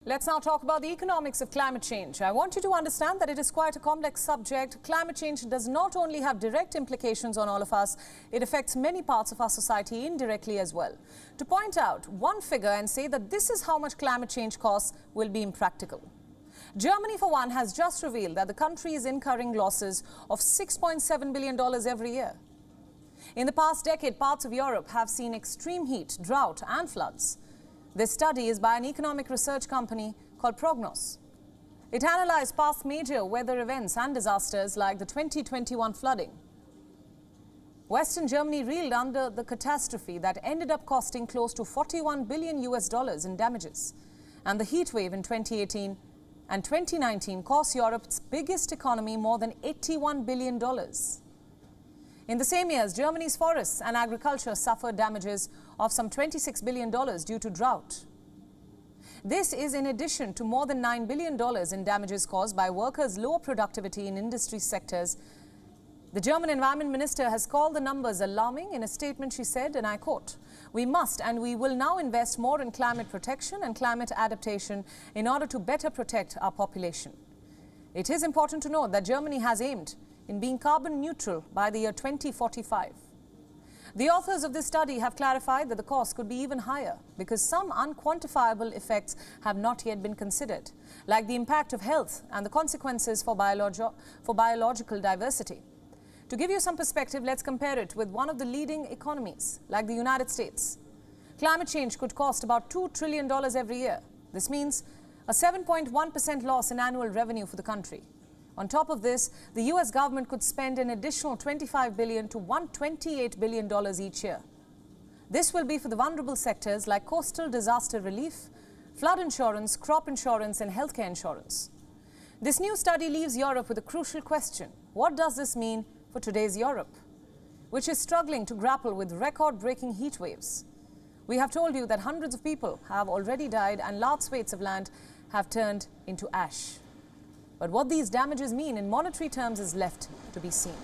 Let's now talk about the economics of climate change. I want you to understand that it is quite a complex subject. Climate change does not only have direct implications on all of us, it affects many parts of our society indirectly as well. To point out one figure and say that this is how much climate change costs will be impractical. Germany, for one, has just revealed that the country is incurring losses of $6.7 billion every year. In the past decade, parts of Europe have seen extreme heat, drought and floods. This study is by an economic research company called Prognos. It analyzed past major weather events and disasters like the 2021 flooding. Western Germany reeled under the catastrophe that ended up costing close to $41 billion in damages. And the heat wave in 2018 and 2019 cost Europe's biggest economy more than $81 billion. In the same years, Germany's forests and agriculture suffered damages of some $26 billion due to drought. This is in addition to more than $9 billion in damages caused by workers' lower productivity in industry sectors. The German environment minister has called the numbers alarming. In a statement, she said, and I quote, "We must and we will now invest more in climate protection and climate adaptation in order to better protect our population." It is important to note that Germany has aimed in being carbon neutral by the year 2045. The authors of this study have clarified that the cost could be even higher because some unquantifiable effects have not yet been considered, like the impact of health and the consequences for biological diversity. To give you some perspective, let's compare it with one of the leading economies, like the United States. Climate change could cost about $2 trillion every year. This means a 7.1% loss in annual revenue for the country. On top of this, the US government could spend an additional $25 billion to $128 billion each year. This will be for the vulnerable sectors like coastal disaster relief, flood insurance, crop insurance and healthcare insurance. This new study leaves Europe with a crucial question. What does this mean for today's Europe, which is struggling to grapple with record-breaking heat waves? We have told you that hundreds of people have already died and large swathes of land have turned into ash. But what these damages mean in monetary terms is left to be seen.